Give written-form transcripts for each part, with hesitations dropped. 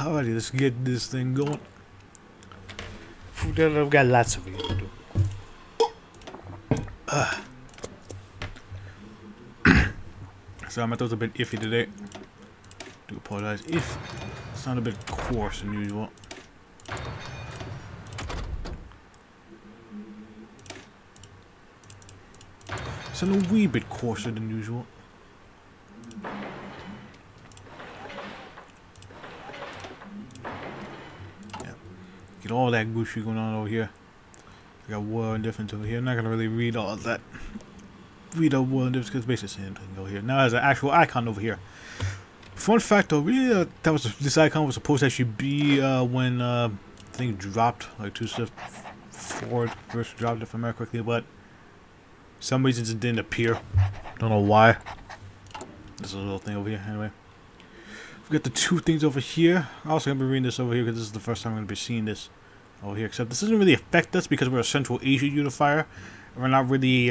Alrighty, let's get this thing going. I've got lots of things to do. So my throat's a bit iffy today. Do apologize if it sounds a bit coarse than usual. Sound a wee bit coarser than usual. Yeah. Get all that Gucci going on over here. I got war and difference over here. I'm not gonna really read all of that. Read all war and difference because basically the same thing over here. Now there's an actual icon over here. Fun fact though, really, this icon was supposed to actually be when thing dropped, like 2 steps forward, first dropped if I remember correctly, but for some reason it didn't appear. Don't know why. This is a little thing over here. Anyway, we got the 2 things over here. I'm also gonna be reading this over here because this is the first time I'm gonna be seeing this over here. Except this doesn't really affect us because we're a Central Asia unifier. And we're not really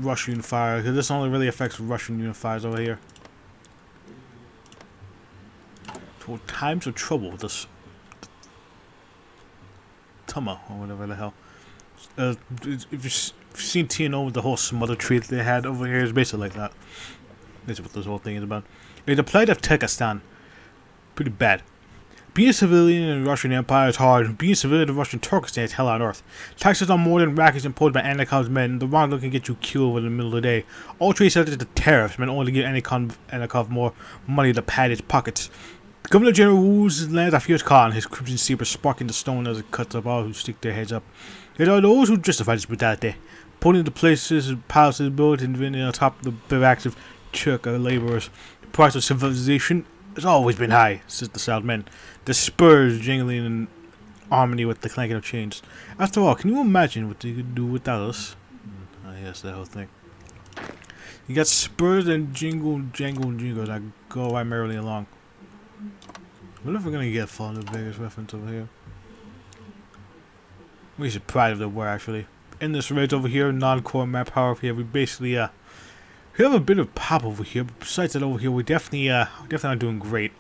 Russian unifier, because this only really affects Russian unifiers over here. So times of trouble with this Tuma or whatever the hell. If you've seen TNO with the whole smother tree that they had over here, it's basically like that. That's what this whole thing is about. It's the plight of Turkestan. Pretty bad. Being a civilian in the Russian Empire is hard. Being a civilian in Russian Turkestan is hell on earth. Taxes on more than rackets imposed by Anakov's men. The wrong look can get you killed in the middle of the day. All trade subject to tariffs meant only to give Anakov more money to pad his pockets. The Governor General rules his lands a fierce Khan, his crimson saber sparking the stone as it cuts up all who stick their heads up. There are those who justify this brutality, putting into places palaces built and vending on top of the bivouacs of Turk laborers. The price of civilization has always been high, says the South men, the spurs jingling in harmony with the clanking of chains. After all, can you imagine what they could do without us? Yes, that whole thing. You got spurs and jingle, that go right merrily along. I wonder if we're gonna get Fallen Vegas reference over here. We should pride of the war actually. In this raid over here, non-core map power over here, we basically we have a bit of pop over here, but besides that over here, we definitely not doing great.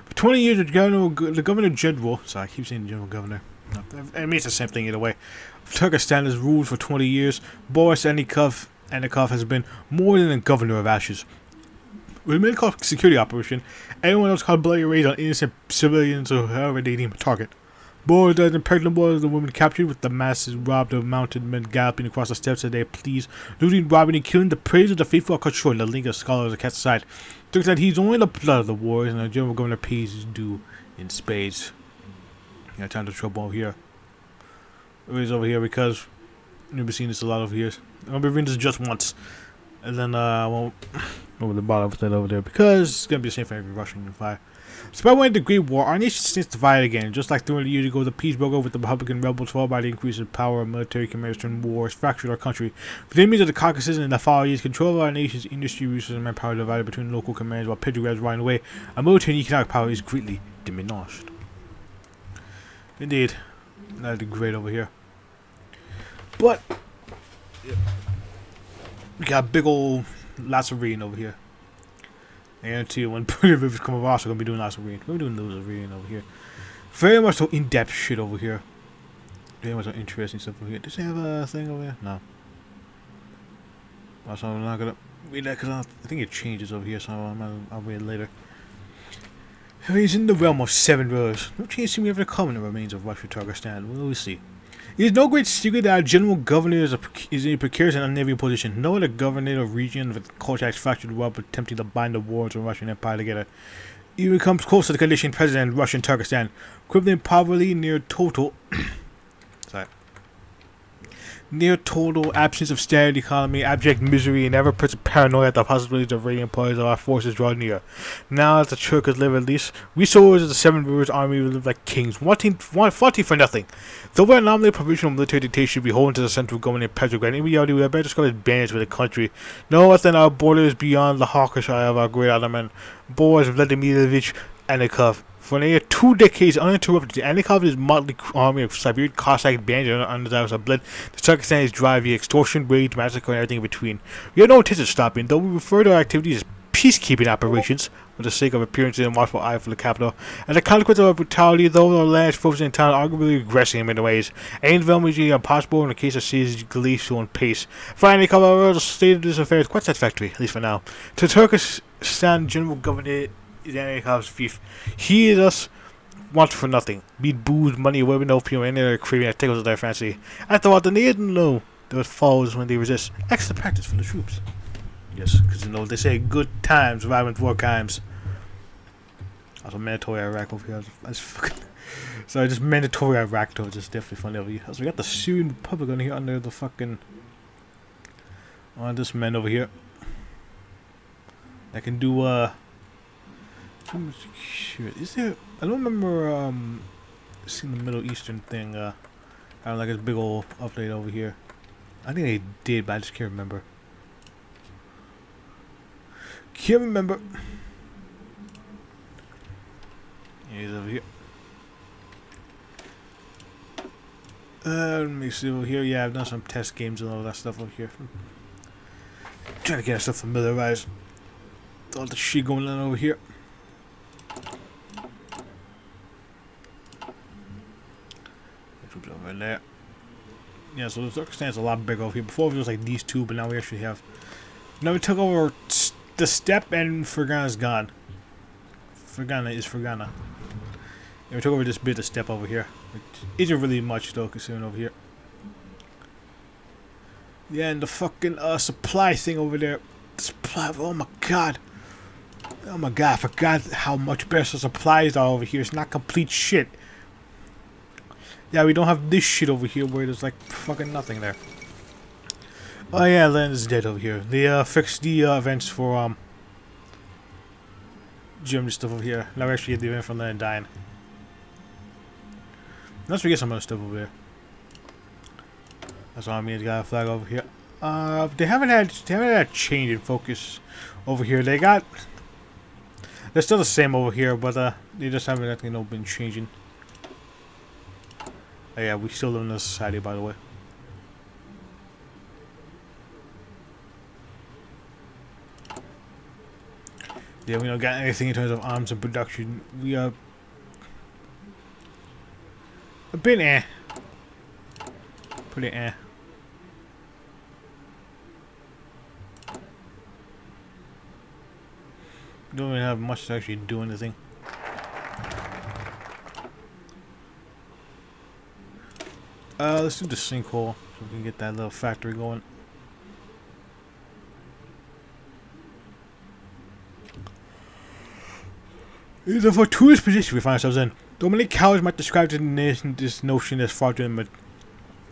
For 20 years, the Governor General, sorry, I keep saying General Governor. No, it means the same thing either way. Turkestan has ruled for 20 years. Boris Anikov has been more than a governor of ashes. With a medical security operation, anyone else called bloody raids on innocent civilians or whoever they deem a target. Boys and pregnant boys, the women captured with the masses robbed of mounted men galloping across the steps as they please, looting, robbing, and killing. The praise of the faithful are cut short. The link of scholars are cast aside. Thinks that he's only the blood of the wars, and the general governor pays his due in spades. Yeah, time to trouble here. It is over here because you've been seeing this a lot over here. I'm gonna be reading this just once, and then I won't over the bottom of that over there because it's gonna be the same for every Russian unifier. Despite winning the Great War, our nation stands divided again. Just like 300 years ago, the peace broke over with the Republican rebels, followed by the increase in power of military commanders during wars, fractured our country. For the enemies of the Caucasus and the following years, control of our nation's industry, resources, and manpower divided between local commands while Petrograd's running away. Our military and economic power is greatly diminished. Indeed, that'd be great over here. But yeah, we got big old lots of reading over here. I guarantee you, when Pretty Rivers come over, we're also going to be doing lots of reading. We're doing loads of reading over here. Very much so in-depth shit over here. Very much so interesting stuff over here. Does he have a thing over here? No. Also, I'm not going to read that because I think it changes over here, so I'll read it later. He's in the realm of 7 rulers. No change seems ever to come in the remains of Russia Turkestan. We'll see. It is no great secret that our general governor is in a precarious and unenviable position. No other governor of region of the Kolchak's fractured world attempting to bind the wars of the Russian Empire together. Even comes close to the condition president of Russian Turkestan, crippling poverty near total absence of standard economy, abject misery, and ever-present paranoia at the possibilities of raiding employees of our forces draw near. Now that the Turks live at least, we soldiers of the 7 Rivers Army will live like kings, fighting for nothing. Though we're nominally a provisional military dictatorship beholden to the central government in Petrograd, in reality we are better described as bandits with the country. No less than our borders beyond the hawkish eye of our great ottoman, Boris Vladimirovich Anikov, For nearly 2 decades uninterrupted, the anti-Calvinist motley army of Siberian Cossack bandits under the blood, the Turkestan is drive via extortion, raid, massacre, and everything in between. We have no intention of stopping, though we refer to our activities as peacekeeping operations, for the sake of appearances and watchful eye for the capital. As a consequence of our brutality, though our lands focused in town are arguably regressing in many ways. Any development is impossible in the case of cities glacial in pace. Finally, however, the state of this affair is quite satisfactory, at least for now. To Turkestan general governor is Antikov's fief. He is us wants for nothing. Be it booze, money, women, opium, any other craving that tickles their fancy. After all, the need to know what falls when they resist. Excellent practice for the troops. Yes, because you know they say good times rhyme with war crimes. Also mandatory Iraq over here. That's fucking so just mandatory Iraq though, just definitely funny over here. So we got the Syrian Republic on here under the fucking this man over here. That can do is there I don't remember seeing the Middle Eastern thing having like a big old update over here. I think they did, but I just can't remember. Can't remember. He's over here. Let me see over here. Yeah, I've done some test games and all that stuff over here. Trying to get myself familiarized with all the shit going on over here. Troops over in there. Yeah, so the Turkestan's a lot bigger over here. Before it was like these two, but now we actually have. Now we took over the steppe and Fergana's gone. Fergana is Fergana. Yeah, we took over this bit of steppe over here. Which isn't really much though, considering over here. Yeah, and the fucking supply thing over there. The supply, oh my god. Oh my god, I forgot how much better supplies are over here. It's not complete shit. Yeah, we don't have this shit over here where there's like fucking nothing there. Oh yeah, land is dead over here. They fixed the events for German stuff over here. Now we actually get the event for land dying. Let's forget some other stuff over there. That's all I mean. They got a flag over here. They haven't had a change in focus over here. They're still the same over here, but they just haven't been changing. Oh yeah, we still live in this society, by the way. Yeah, we don't got anything in terms of arms and production. We are a bit pretty Don't really have much to actually do anything. Let's do the sinkhole so we can get that little factory going. It is a fortuitous position we find ourselves in. Though many cowards might describe this notion as fraudulent, but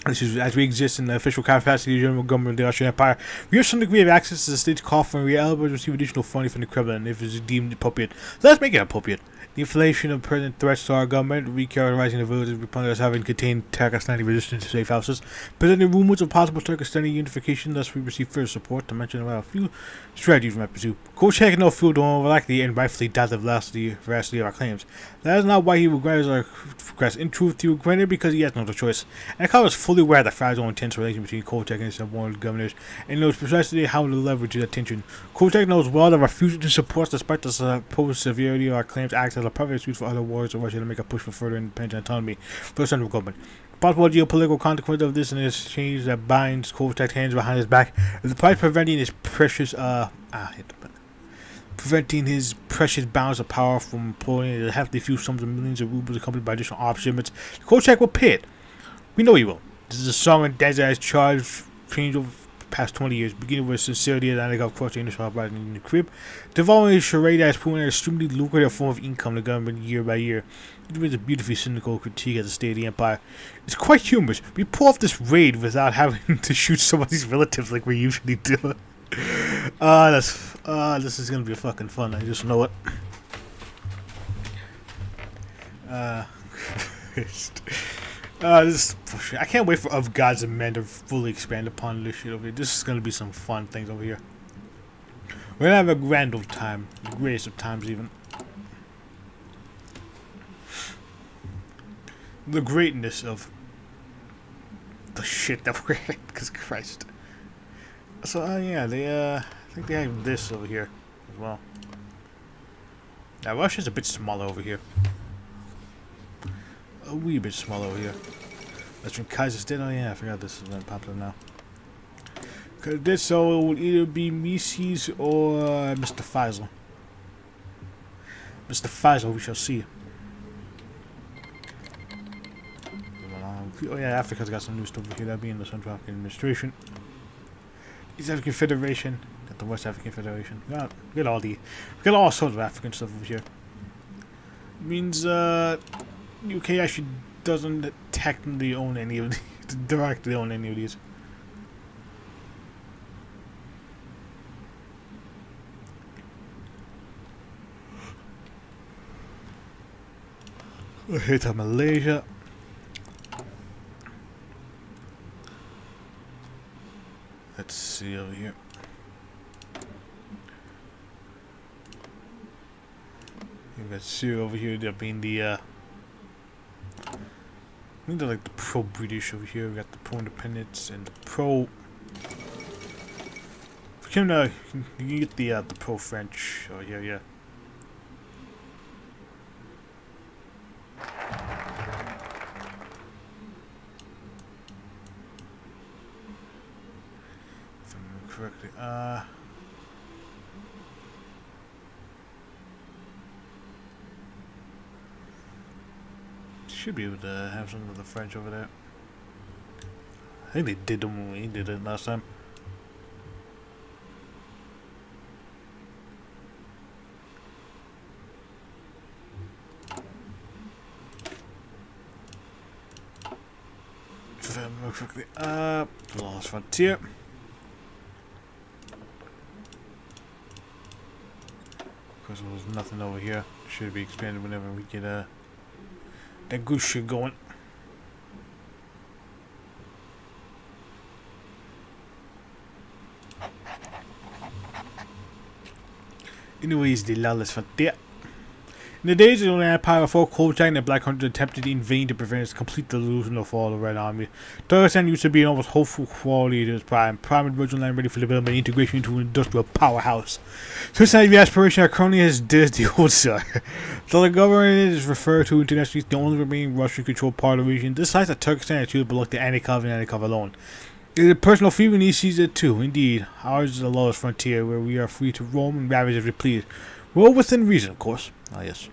this is as we exist in the official capacity of the German government of the Russian Empire. We have some degree of access to the state's coffers, and we are able to receive additional funding from the Kremlin if it is deemed appropriate. Let's make it appropriate. The inflation of present threats to our government, recharacterizing the villages as having contained Turkestani resistance to safe houses, presenting rumors of possible Turkestani unification, thus we receive further support to mention about a few strategies we might pursue. Kolchak no feel more likely and rightfully doubt the veracity of our claims. That is not why he regrets our request. In truth, he regretted because he has no other choice. And Akal was fully aware of the fragile and tense relation between Kolchak and his subordinate governors, and knows precisely how to leverage that tension. Kolchak knows well that refusing to support despite the supposed severity of our claims acts as a perfect excuse for other wars of Russia to make a push for further independence and autonomy for the central government. Possible geopolitical consequence of this and this change that binds Kolchak's hands behind his back is the price preventing his precious balance of power from employing a hefty few sums of millions of rubles accompanied by additional arms shipments. Kolchak will pay it. We know he will. This is a strong and desirous charge change over the past 20 years, beginning with sincerity as Antikov crossed the initial uprising in the crib, devolving his charade as proving an extremely lucrative form of income to the government year by year. It was a beautifully cynical critique of the state of the empire. It's quite humorous. We pull off this raid without having to shoot somebody's relatives like we usually do. This is gonna be fucking fun. I just know it. I can't wait for Of Gods and Men to fully expand upon this shit over here. This is gonna be some fun things over here. We're gonna have a grand old time, the greatest of times even. the greatness of the shit that we're in. Because Christ. So yeah, they I think they have this over here as well. Now Russia's a bit smaller over here. A wee bit smaller over here. That's from Kazakhstan. Oh yeah, I forgot this is not popular now. Cause this so it will either be Mises or Mr. Faisal. Mr. Faisal, we shall see. Oh yeah, Africa's got some new stuff over here. That'd be in the Central African Administration. East African Federation. Got the West African Federation. We got all sorts of African stuff over here. Means UK actually doesn't technically own any of these. Directly own any of these. Here to Malaysia. Let's see over here. You've got Syria over here. That being the I think they're like the pro-British over here. We got the pro-independence and the pro. You can get the pro-French over here, yeah. If I remember correctly, should be able to have some of the French over there. I think they did them when we did it last time. If I remember correctly, Lost Frontier. Of course, there was nothing over here. Should be expanded whenever we get that goose shit going. Anyways, the lawless frontier. In the days of the Empire before Kolchak and the Black Hunter attempted in vain to prevent its complete delusion of fall of the Red Army, Turkestan used to be an almost hopeful quality to its prime and virgin land ready for development and integration into an industrial powerhouse. Since the aspiration are currently as dead as the old star. Though the government is referred to internationally as the only remaining Russian-controlled part of the region, this site that Turkestan actually belongs to Anikov and Anikov alone. It is a personal feeling when he sees it too. Indeed, ours is the lowest frontier where we are free to roam and ravage as we please. Well, within reason, of course. Ah, yes.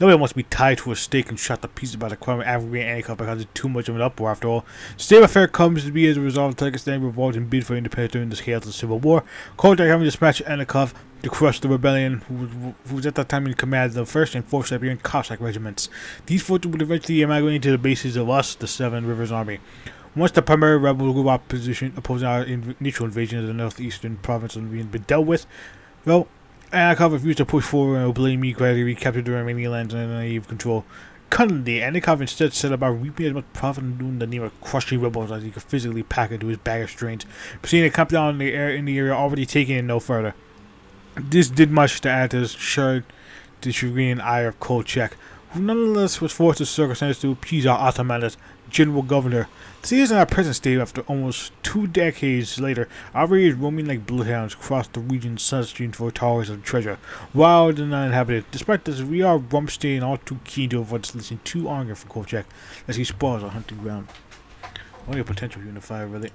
Nobody wants to be tied to a stake and shot to pieces by the crime of aggravating Anikov because it's too much of an uproar after all. The state of affair comes to be as a result of Turkestan revolt and bid for independence during the chaos of the Civil War. Kolchak having dispatched Anikov to crush the rebellion, who was at that time in command of the 1st and 4th Siberian Cossack regiments. These forces would eventually amalgamate into the bases of us, the Seven Rivers Army. Once the primary rebel group opposing our initial invasion of the northeastern province had been dealt with, well, Anikov refused to push forward and blame me gradually recaptured the remaining lands under naive control. Cunningly, Anikov instead set about reaping as much profit and doing the name of crushing rebels as he could physically pack into his bag of strains, proceeding to camp down in the area already taken it no further. This did much to add to the chagrin and ire of Kolchak, who nonetheless was forced to circumstances to appease our Ottoman as general governor. See, in our present state, after almost 2 decades later, our raiders roaming like bloodhounds across the region's sunstream for towers of treasure, wild and uninhabited. Despite this, we are rumstaying all too keen to avoid listening too anger for Kolchak as he spoils our hunting ground. Only a potential unifier, really.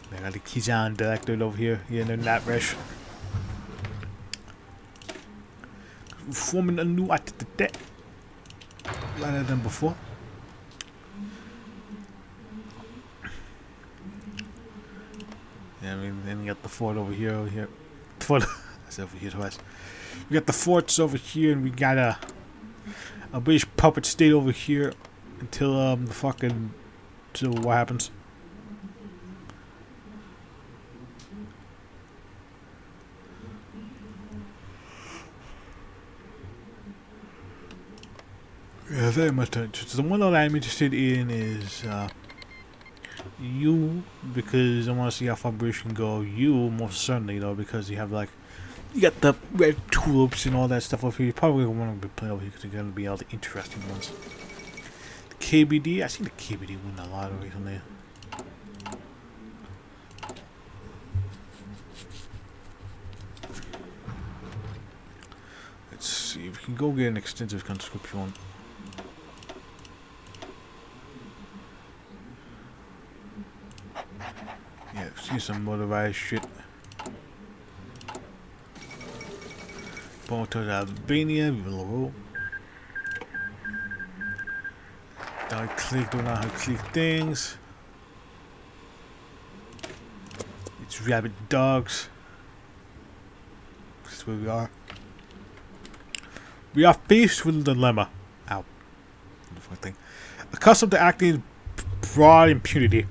They got the Kizan directed over here, in the Nat Resh. Forming a new attitude rather than before. Yeah, I mean, then we got the fort over here. Fort, that's over here twice. We got the forts over here, and we got a British puppet state over here until the fucking Civil War happens. Yeah, very much interested. The one that I'm interested in is you, because I want to see how far British can go. You, most certainly, though, because you have like You got the red tulips and all that stuff over here. You probably want to be playing over here because they're going to be all the interesting ones. The KBD, I see the KBD win a lot recently. Let's see if we can go get an extensive conscription. Yeah, see some motorized shit. Going to Albania, roll. Don't click, don't know how to click things. It's rabid dogs. That's where we are. We are faced with a dilemma. Ow. Wonderful thing. Accustomed to acting in broad impunity,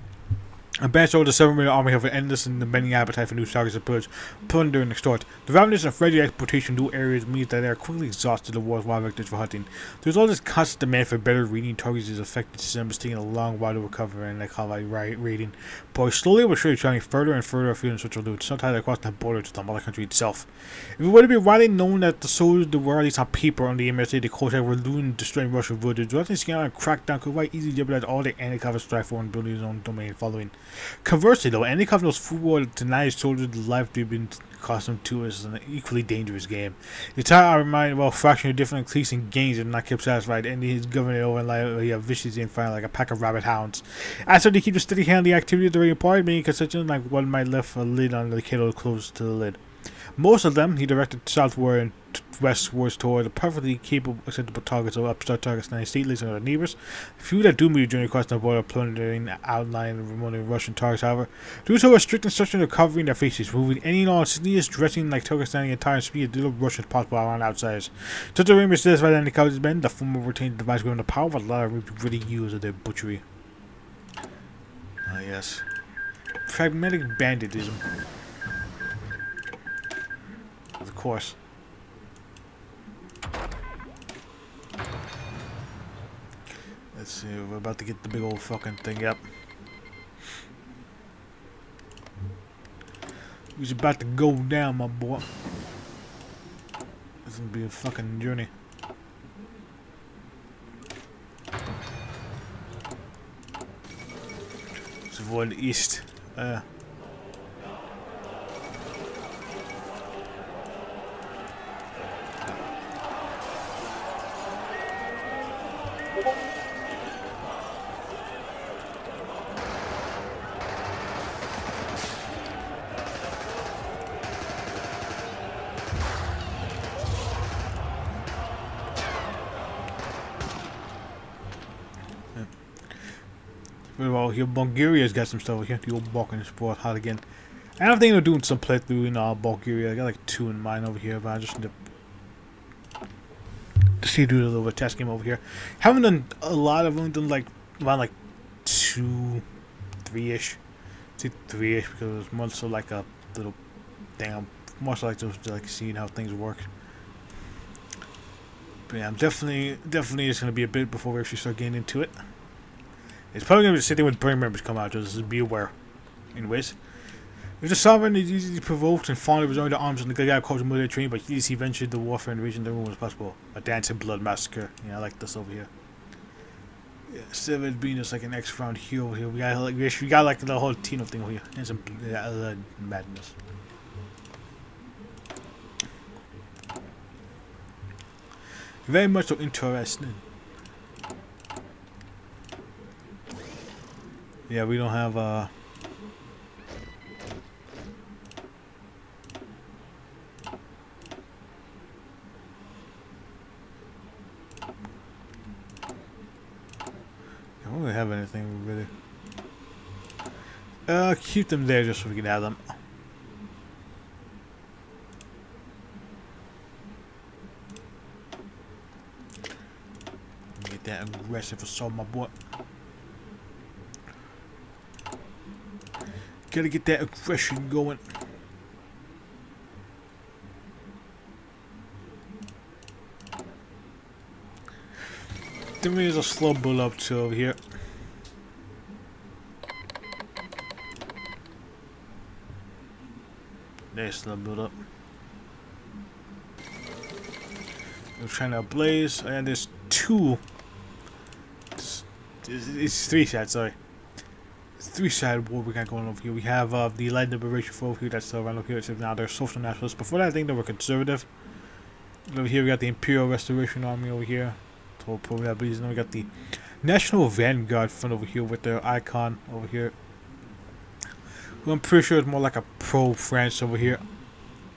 a bandit over the 7 million army have an endless and demanding appetite for new targets to pillage, plunder, and extort. The ravenous and frenzied exploitation of new areas means that they are quickly exhausted of war's wild vectors for hunting. There's all this constant demand for better reading targets is affected systems, taking a long while to recover and like how raiding. But slowly but surely traveling further and further afield in search of loot, sometimes across the border to the mother country itself. If it were to be widely known that the soldiers that were at least on paper on the MSA, the Cossack were looting and destroying Russian villages, directly scanning out and crackdown could quite easily jeopardize all the anti-Kava strive for and building his own domain following. Conversely, though, any knows football denies soldiers the life they've been accustomed to is an equally dangerous game. The time I remind well, fraction of different cliques and gangs are not kept satisfied, and he's governing over in life viciously and firing like a pack of rabid hounds. As so, they keep a steady hand on the activity of the radio party, being consistent like one might lift a lid on the kettle close to the lid. Most of them he directed southward and westwards toward the perfectly capable, acceptable targets of upstart targets in the United States and other neighbors. Few that do move journey across the border, plundering outlying and remote Russian targets, however, do so with strict instruction of covering their faces, moving any and all insidious, dressing like Turkestan entire speed as little Russians possible around outsiders. Such a ring is satisfied that the cowards men, the former retained the device given the power, but a lot of really use of their butchery. Ah, yes. Pragmatic banditism. Of course. Let's see, we're about to get the big old fucking thing up. He's about to go down, my boy. This is gonna be a fucking journey. Let's avoid the east. Well, here Bulgaria's got some stuff over here. The old Balkan sport hot again. I don't think they're doing some playthrough in Bulgaria. I got like 2 in mind over here, but I just need to see do a little bit of test game over here. Haven't done a lot of them. Done like around like 2, 3-ish. Say 3-ish because it was more so like a little thing. I'm more so like just like seeing how things work. But yeah, I'm definitely it's gonna be a bit before we actually start getting into it. It's probably going to be the same thing when brain members come out, just be aware. Anyways. If the sovereign is easily provoked and fond of his own arms and the guy culture military training, but he ventured the warfare in the region everyone was possible. A dancing blood massacre. Yeah, I like this over here. Yeah, Severed being just like an X-round hero over here. We got like the whole Tino thing over here. And some madness. Very much so interesting. Yeah, we don't have I don't really have anything really. Keep them there just so we can have them. Get that aggressive assault, my boy. Gotta get that aggression going. Then there's a slow build up to over here. There's slow build up. China ablaze, and there's two. It's three-sided, sorry. It's three-sided war we got going over here. We have the Light Liberation Front over here that's around over here. Except now they're social nationalists. Before that, I think they were conservative. Over here, we got the Imperial Restoration Army over here. Then we got the National Vanguard Front over here with their icon over here. Who I'm pretty sure is more like a pro-France over here.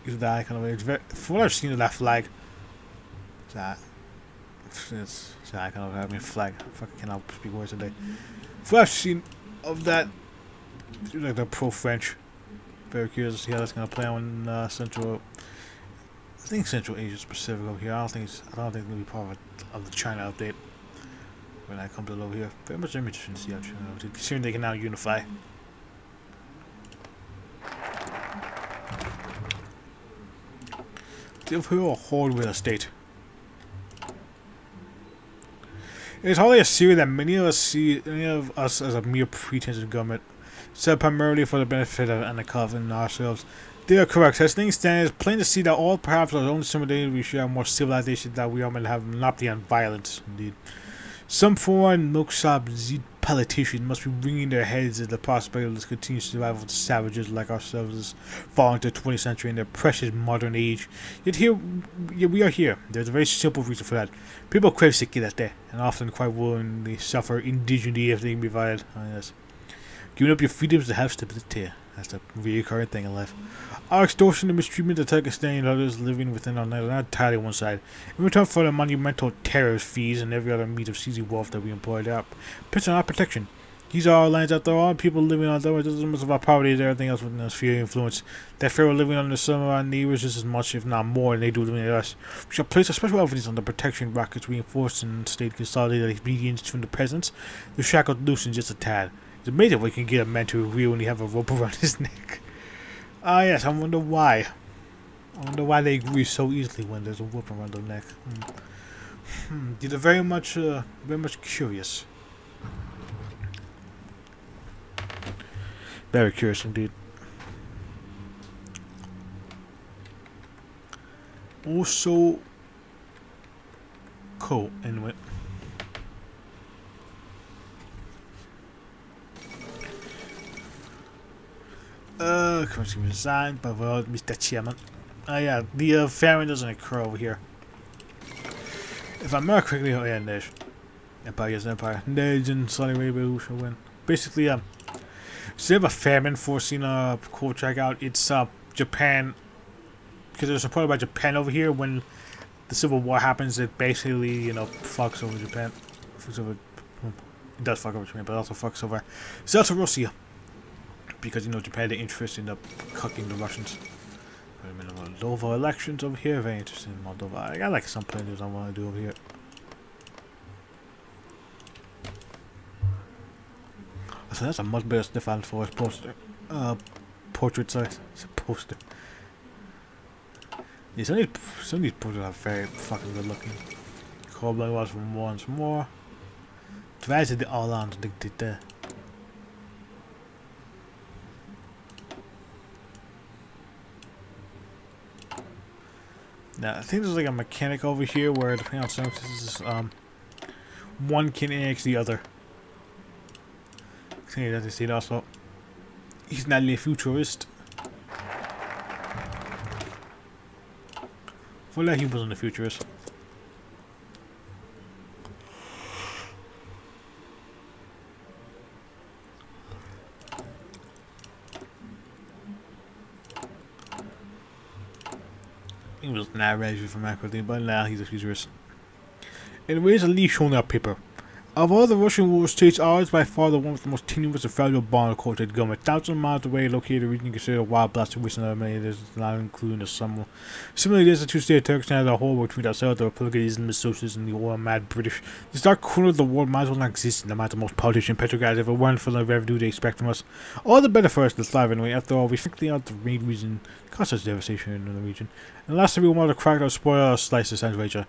Is the icon over here. It's very, from what I've seen of that flag, it's the icon of that. I mean, flag. I fucking cannot speak words today. From what I've seen of that, it's like the pro-French. Very curious to see how that's gonna play on Central. I think Central Asia Pacific over here. I don't think it's gonna be part of the China update when I come to it over here. Very much interesting to see how China, considering they can now unify. The Imperial Horde with a state. It's hardly a theory that many of us see as a mere pretense of government, set primarily for the benefit of Anikov and ourselves. They are correct. As things stand, it's plain to see that all perhaps our own similarities we share more civilization that we are meant to have monopoly on violence. Indeed, some foreign milksop politicians must be wringing their heads at the prospect of this continued survival of the savages like ourselves falling to the 20th century in their precious modern age. Yet we are here. There's a very simple reason for that. People crave security, and often quite willingly suffer indignity if they can be violent. Oh, yes. Giving up your freedoms to have stability. That's a recurring thing in life. Our extortion and mistreatment of Turkestan and others living within our land are not entirely one side. In return for the monumental tariffs, fees, and every other means of seizing wealth that we employ, they are pitched on our protection. These are our lands after all, people living on them. Just as much of our poverty as everything else within our sphere of influence. That fair living under some of our neighbors just as much, if not more, than they do living under us. We shall place a special emphasis on the protection rockets reinforced and state consolidated obedience from the peasants. The shackled loosened just a tad. It's amazing what you can get a man to agree when you have a rope around his neck. Ah, yes, I wonder why. I wonder why they agree so easily when there's a rope around their neck. They're very much curious. Very curious indeed. Also, cool. Anyway. Currency resigned by Mr. Chairman. Yeah, the famine doesn't occur over here. If I remember correctly, oh yeah, Nish. Empire against Empire. Nish and Saudi Arabia who shall win. Basically, instead of a famine forcing a cold checkout, it's Japan, because it was supported by Japan over here. When the Civil War happens, it basically, you know, fucks over Japan. It does fuck over Japan, but it also fucks over Russia. Because, you know, Japan had an interest in cucking the Russians. Wait a minute, Moldova elections over here. Very interesting in Moldova. I got like some plans I want to do over here. So that's a much better Stefan Forrest poster. Portrait, sorry. It's a poster. Yeah, some of these portraits are very fucking good looking. Cold blood was for more and some more. Try to the all on there. Now, I think there's like a mechanic over here where, depending on circumstances, one can annex the other. I think that's it also. He's not a futurist. For that, he wasn't a futurist. He was not ready from accurately, but now he's a futurist. Anyways, a leaf shown up paper. Of all the Russian rural states, ours by far the one with the most tenuous and valuable bond of cultured government. Thousands of miles away, located a region considered a wild blast of waste and eliminated, not including the summer. Similarly, there's the two-state Turkestan as a whole between ourselves, the Republicanism, the Socialists, and the oil-mad British. This dark corner of the world might as well not exist in the minds of most politicians and petrol if it weren't for the revenue they expect from us. All the better for us to thrive anyway. After all, we frankly aren't the main reason caused such devastation in the region. And last time we wanted to crack or spoil or slice the Central.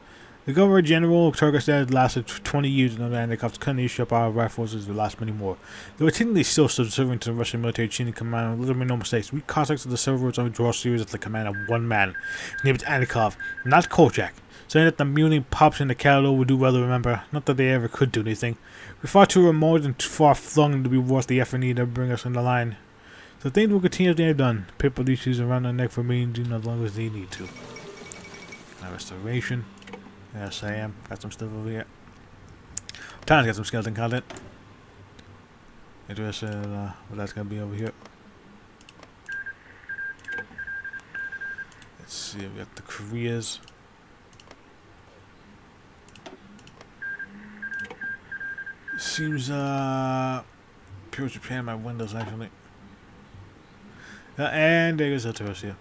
The Governor General of Turkestan lasted 20 years and the Anikav's couldn't issue up our rifle forces the last many more. They were technically still subservient to the Russian military chain of command, little made no mistakes. We Cossacks of the Silver Roads only draw series at the command of one man. His name is Anikov, not Kolchak. saying that the mutiny pops in the cattle would do well to remember. Not that they ever could do anything. We're far too remote and too far flung to be worth the effort needed to bring us in the line. So things will continue as they have done. Paper leeches around the neck for me as long as they need to. Restoration. Yes, I am. Got some stuff over here. Time's got some skeleton content. Interested in what that's gonna be over here. Let's see, we got the careers. Seems pure Japan my windows actually. And there goes the tourist here.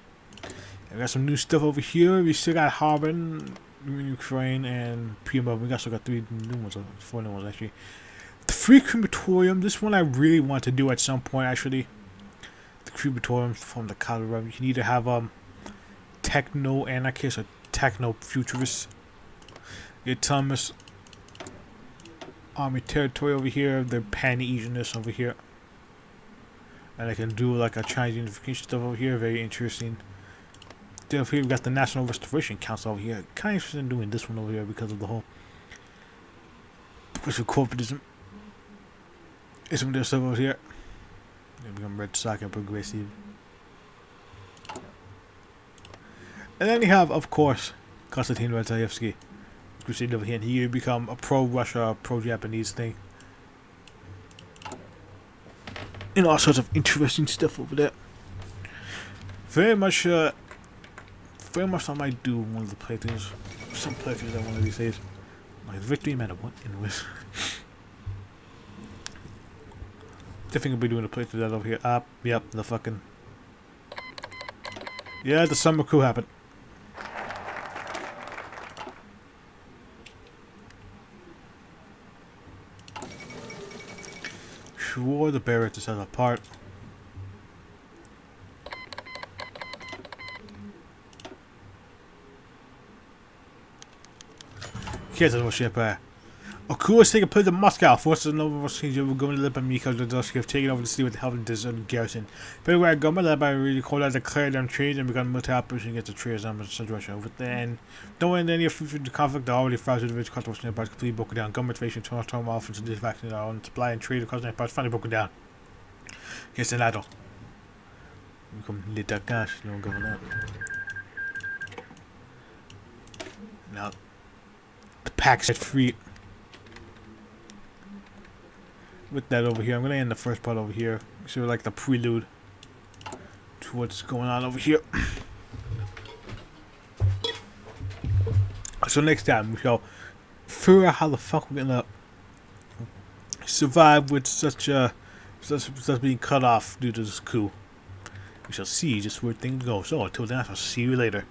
We got some new stuff over here. We still got Harbin, Ukraine, and Prima. We still got 3 new ones, 4 new ones actually. The free crematorium. This one I really want to do at some point actually. The crematorium from the Colorado. You can either have techno anarchist or techno futurist. Get Thomas Army territory over here. The Pan-Asianness over here. And I can do like a Chinese unification stuff over here. Very interesting. Then over here we got the National Restoration Council over here. Kind of interested in doing this one over here because of the whole push of corporatism. There's some of this stuff over here. They become Red Sox and progressive. And then you have, of course, Konstantin Radzaevsky. Crusade over here. And he become a pro-Russia, pro-Japanese thing. And all sorts of interesting stuff over there. Very much I might do one of the playthroughs. Some playthroughs that one of these days. Like victory matter what anyways. Definitely gonna be doing a playthrough that over here. Yep, the fucking yeah, the summer coup happened. Sure, the barrier to set apart. Here's a little ship. Of course, taking place in Moscow. Forces of Nova Russia were going to live by Mikhail Dodosky have taken over the city with the help of the deserted garrison. But where government led by really cold out declared them trees and begun military operation against the trees in Central Russia. With the end, no one in any future conflict, the already fragile village controversy nearby completely broken down. Government facing turmoil from this vaccine our own supply and trade across the empire finally broken down. Here's the NATO. We come lit that cash, no government. Now the pack set free. With that over here, I'm gonna end the first part over here. So like the prelude to what's going on over here. So next time we shall figure out how the fuck we're gonna survive with such being cut off due to this coup. We shall see just where things go. So until then, I'll see you later.